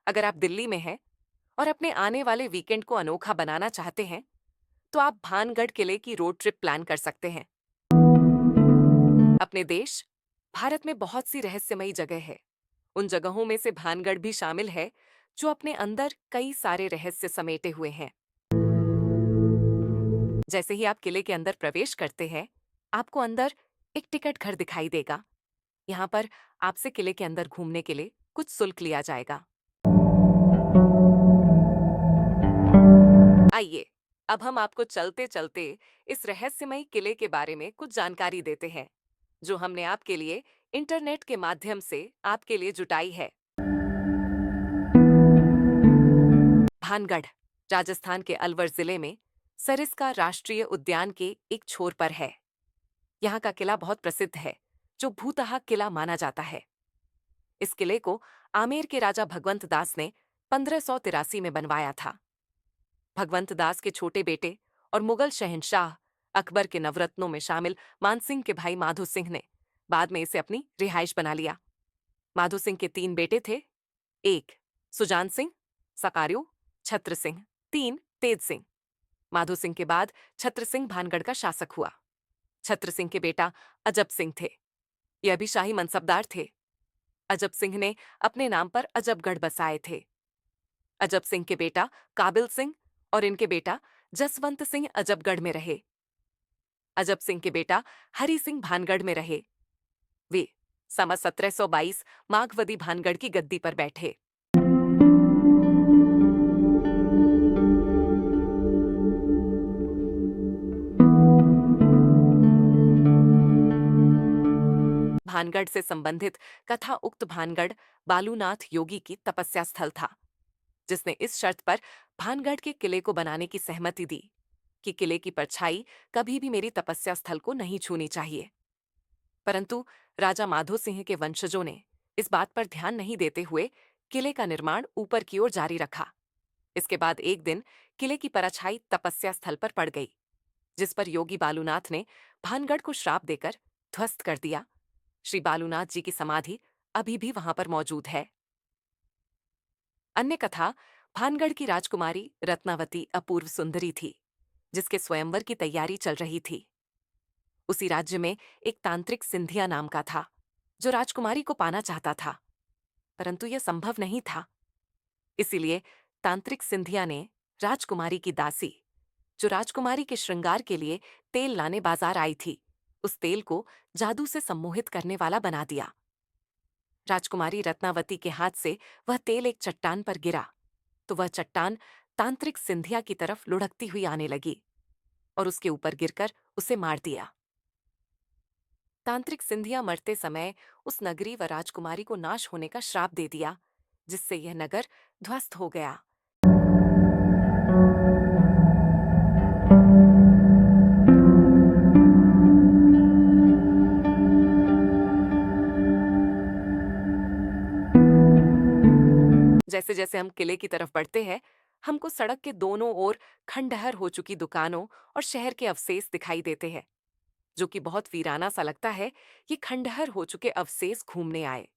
अगर आप दिल्ली में हैं और अपने आने वाले वीकेंड को अनोखा बनाना चाहते हैं, तो आप भानगढ़ किले की रोड ट्रिप प्लान कर सकते हैं। अपने देश भारत में बहुत सी रहस्यमयी जगह है। उन जगहों में से भानगढ़ भी शामिल है, जो अपने अंदर कई सारे रहस्य समेटे हुए हैं। जैसे ही आप किले के अंदर प्रवेश करते हैं, आपको अंदर एक टिकट घर दिखाई देगा। यहाँ पर आपसे किले के अंदर घूमने के लिए कुछ शुल्क लिया जाएगा। आइए, अब हम आपको चलते चलते इस रहस्यमयी किले के बारे में कुछ जानकारी देते हैं, जो हमने आपके लिए इंटरनेट के माध्यम से आपके लिए जुटाई है। भानगढ़ राजस्थान के अलवर जिले में सरिस्का राष्ट्रीय उद्यान के एक छोर पर है। यहाँ का किला बहुत प्रसिद्ध है, जो भूतहा किला माना जाता है। इस किले को आमेर के राजा भगवंत दास ने 1583 में बनवाया था। भगवंत दास के छोटे बेटे और मुगल शहंशाह अकबर के नवरत्नों में शामिल मानसिंह के भाई माधो सिंह ने बाद में इसे अपनी रिहाइश बना लिया। माधो सिंह के 3 बेटे थे। 1 सुजान सिंह, सकार्यो, छत्र सिंह। 3 तेज सिंह। माधो सिंह के बाद छत्र सिंह भानगढ़ का शासक हुआ। छत्र सिंह के बेटा अजब सिंह थे। यह भी शाही मनसबदार थे। अजब सिंह ने अपने नाम पर अजबगढ़ बसाए थे। अजब सिंह के बेटा काबिल सिंह और इनके बेटा जसवंत सिंह अजबगढ़ में रहे। अजब सिंह के बेटा हरि सिंह भानगढ़ में रहे। वे सन 1722 माघवदी भानगढ़ की गद्दी पर बैठे। भानगढ़ से संबंधित कथा उक्त भानगढ़ बालूनाथ योगी की तपस्या स्थल था, जिसने इस शर्त पर भानगढ़ के किले को बनाने की सहमति दी कि किले की परछाई कभी भी मेरी तपस्या स्थल को नहीं छूनी चाहिए। परंतु राजा माधो सिंह के वंशजों ने इस बात पर ध्यान नहीं देते हुए किले का निर्माण ऊपर की ओर जारी रखा। इसके बाद एक दिन किले की परछाई तपस्या स्थल पर पड़ गई, जिस पर योगी बालूनाथ ने भानगढ़ को श्राप देकर ध्वस्त कर दिया। श्री बालूनाथ जी की समाधि अभी भी वहां पर मौजूद है। अन्य कथा भानगढ़ की राजकुमारी रत्नावती अपूर्व सुंदरी थी, जिसके स्वयंवर की तैयारी चल रही थी। उसी राज्य में एक तांत्रिक सिंधिया नाम का था, जो राजकुमारी को पाना चाहता था, परंतु यह संभव नहीं था। इसीलिए तांत्रिक सिंधिया ने राजकुमारी की दासी, जो राजकुमारी के श्रृंगार के लिए तेल लाने बाजार आई थी, उस तेल को जादू से सम्मोहित करने वाला बना दिया। राजकुमारी रत्नावती के हाथ से वह तेल एक चट्टान पर गिरा, तो वह चट्टान तांत्रिक सिंधिया की तरफ लुढ़कती हुई आने लगी और उसके ऊपर गिरकर उसे मार दिया। तांत्रिक सिंधिया मरते समय उस नगरी व राजकुमारी को नाश होने का श्राप दे दिया, जिससे यह नगर ध्वस्त हो गया। जैसे जैसे हम किले की तरफ बढ़ते हैं, हमको सड़क के दोनों ओर खंडहर हो चुकी दुकानों और शहर के अवशेष दिखाई देते हैं, जो कि बहुत वीराना सा लगता है। ये खंडहर हो चुके अवशेष घूमने आए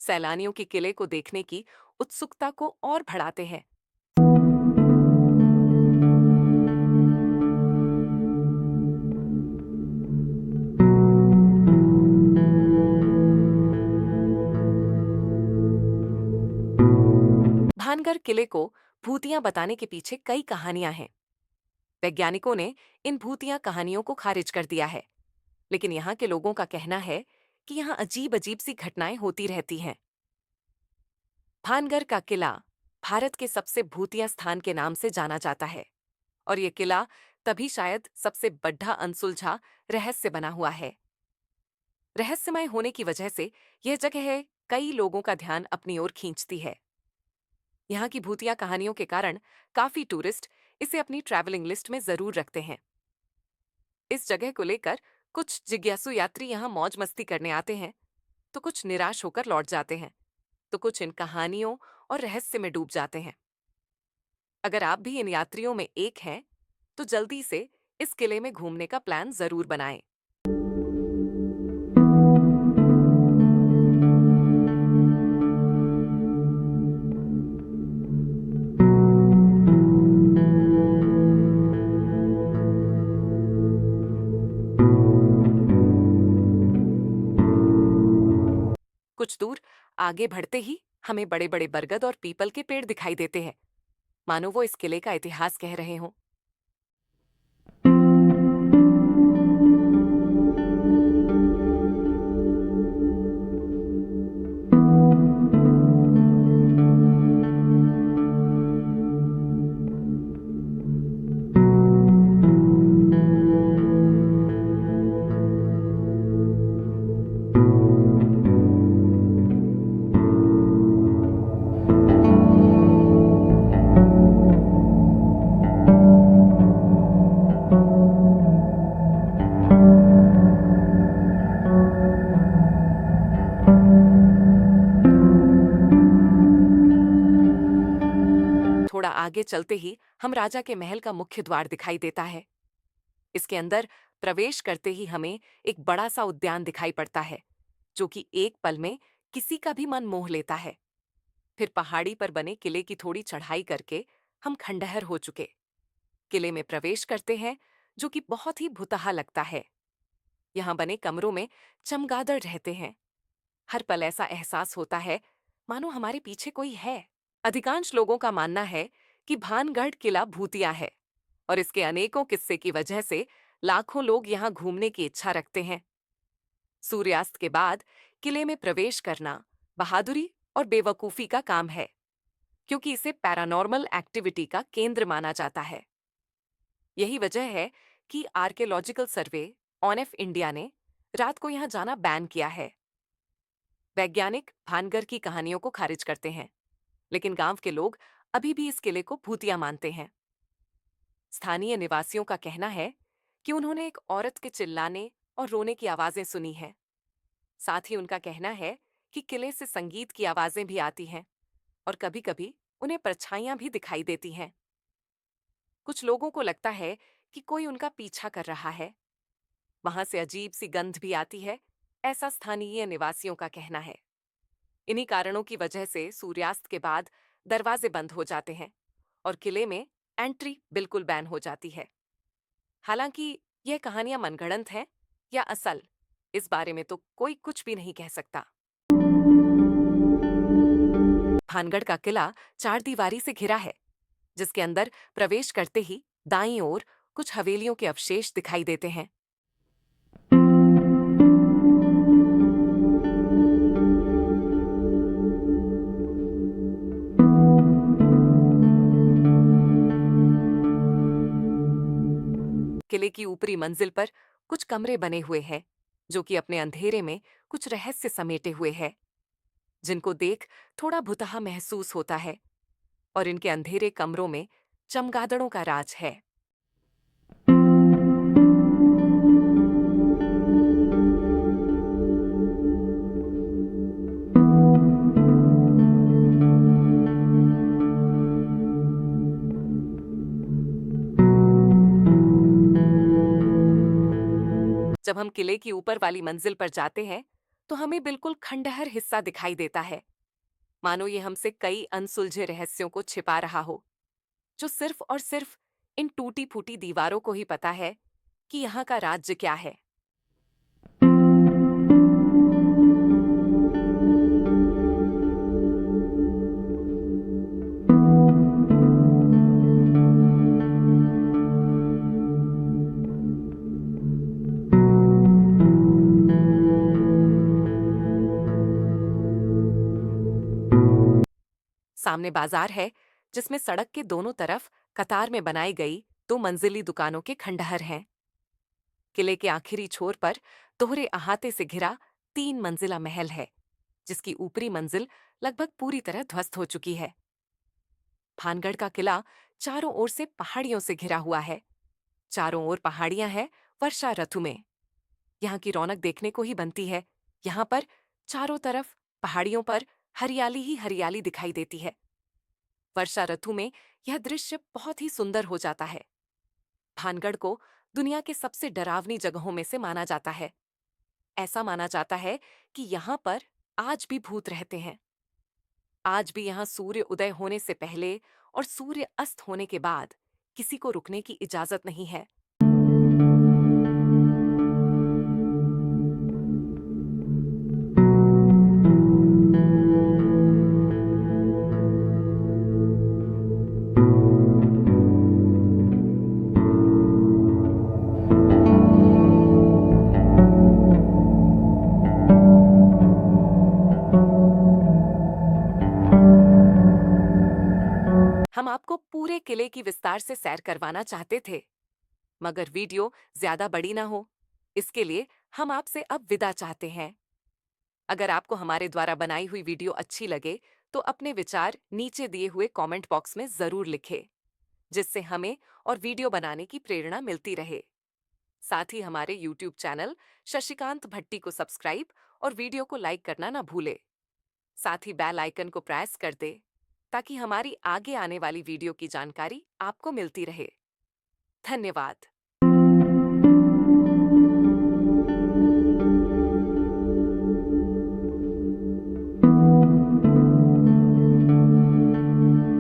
सैलानियों के किले को देखने की उत्सुकता को और बढ़ाते हैं। भानगढ़ किले को भूतियां बताने के पीछे कई कहानियां हैं। वैज्ञानिकों ने इन भूतिया कहानियों को खारिज कर दिया है, लेकिन यहाँ के लोगों का कहना है कि यहाँ अजीब अजीब सी घटनाएं होती रहती हैं। भानगढ़ का किला भारत के सबसे भूतिया स्थान के नाम से जाना जाता है, और ये किला तभी शायद सबसे बड़ा अनसुलझा रहस्य बना हुआ है। रहस्यमय होने की वजह से यह जगह है कई लोगों का ध्यान अपनी ओर खींचती है। यहाँ की भूतिया कहानियों के कारण काफी टूरिस्ट इसे अपनी ट्रैवलिंग लिस्ट में जरूर रखते हैं। इस जगह को लेकर कुछ जिज्ञासु यात्री यहाँ मौज मस्ती करने आते हैं, तो कुछ निराश होकर लौट जाते हैं, तो कुछ इन कहानियों और रहस्य में डूब जाते हैं। अगर आप भी इन यात्रियों में एक हैं, तो जल्दी से इस किले में घूमने का प्लान जरूर बनाएं। आगे बढ़ते ही हमें बड़े बड़े बरगद और पीपल के पेड़ दिखाई देते हैं, मानो वो इस किले का इतिहास कह रहे हों। थोड़ा आगे चलते ही हम राजा के महल का मुख्य द्वार दिखाई देता है। इसके अंदर प्रवेश करते ही हमें एक बड़ा सा उद्यान दिखाई पड़ता है, जो कि एक पल में किसी का भी मन मोह लेता है। फिर पहाड़ी पर बने किले की थोड़ी चढ़ाई करके हम खंडहर हो चुके किले में प्रवेश करते हैं, जो कि बहुत ही भुतहा लगता है। यहाँ बने कमरों में चमगादड़ रहते हैं। हर पल ऐसा एहसास होता है मानो हमारे पीछे कोई है। अधिकांश लोगों का मानना है कि भानगढ़ किला भूतिया है और इसके अनेकों किस्से की वजह से लाखों लोग यहाँ घूमने की इच्छा रखते हैं। सूर्यास्त के बाद किले में प्रवेश करना बहादुरी और बेवकूफी का काम है, क्योंकि इसे पैरानॉर्मल एक्टिविटी का केंद्र माना जाता है। यही वजह है कि आर्कियोलॉजिकल सर्वे ऑनएफ इंडिया ने रात को यहाँ जाना बैन किया है। वैज्ञानिक भानगढ़ की कहानियों को खारिज करते हैं, लेकिन गांव के लोग अभी भी इस किले को भूतिया मानते हैं। स्थानीय निवासियों का कहना है कि उन्होंने एक औरत के चिल्लाने और रोने की आवाजें सुनी हैं। साथ ही उनका कहना है कि किले से संगीत की आवाजें भी आती हैं और कभी-कभी उन्हें परछाइयां भी दिखाई देती हैं। कुछ लोगों को लगता है कि कोई उनका पीछा कर रहा है। वहां से अजीब सी गंध भी आती है, ऐसा स्थानीय निवासियों का कहना है। इन्हीं कारणों की वजह से सूर्यास्त के बाद दरवाजे बंद हो जाते हैं और किले में एंट्री बिल्कुल बैन हो जाती है। हालांकि यह कहानियां मनगढ़ंत हैं या असल, इस बारे में तो कोई कुछ भी नहीं कह सकता। भानगढ़ का किला चार दीवारी से घिरा है, जिसके अंदर प्रवेश करते ही दाईं ओर कुछ हवेलियों के अवशेष दिखाई देते हैं। किले की ऊपरी मंजिल पर कुछ कमरे बने हुए हैं, जो कि अपने अंधेरे में कुछ रहस्य समेटे हुए हैं, जिनको देख थोड़ा भुतहा महसूस होता है। और इनके अंधेरे कमरों में चमगादड़ों का राज है। जब हम किले की ऊपर वाली मंजिल पर जाते हैं, तो हमें बिल्कुल खंडहर हिस्सा दिखाई देता है, मानो ये हमसे कई अनसुलझे रहस्यों को छिपा रहा हो, जो सिर्फ और सिर्फ इन टूटी फूटी दीवारों को ही पता है कि यहाँ का राज्य क्या है। सामने बाजार है, जिसमें सड़क के दोनों तरफ कतार में बनाई गई दो मंजिली दुकानों के खंडहर हैं। किले के आखिरी छोर पर दोहरे अहाते से घिरा 3 मंजिला महल है, जिसकी ऊपरी मंजिल लगभग पूरी तरह ध्वस्त हो चुकी है। भानगढ़ का किला चारों ओर से पहाड़ियों से घिरा हुआ है। चारों ओर पहाड़ियां हैं वर्षा ऋतु में। यहाँ की रौनक देखने को ही बनती है। यहाँ पर चारों तरफ पहाड़ियों पर हरियाली ही हरियाली दिखाई देती है। वर्षा ऋतु में यह दृश्य बहुत ही सुंदर हो जाता है। भानगढ़ को दुनिया के सबसे डरावनी जगहों में से माना जाता है। ऐसा माना जाता है कि यहाँ पर आज भी भूत रहते हैं। आज भी यहाँ सूर्य उदय होने से पहले और सूर्य अस्त होने के बाद किसी को रुकने की इजाजत नहीं है। हम आपको पूरे किले की विस्तार से सैर करवाना चाहते थे, मगर वीडियो ज्यादा बड़ी ना हो, इसके लिए हम आपसे अब विदा चाहते हैं। अगर आपको हमारे द्वारा बनाई हुई वीडियो अच्छी लगे, तो अपने विचार नीचे दिए हुए कमेंट बॉक्स में जरूर लिखें, जिससे हमें और वीडियो बनाने की प्रेरणा मिलती रहे। साथ ही हमारे YouTube चैनल शशिकांत भट्टी को सब्सक्राइब और वीडियो को लाइक करना ना भूले। साथ ही बेल आइकन को प्रेस कर दे, ताकि हमारी आगे आने वाली वीडियो की जानकारी आपको मिलती रहे। धन्यवाद।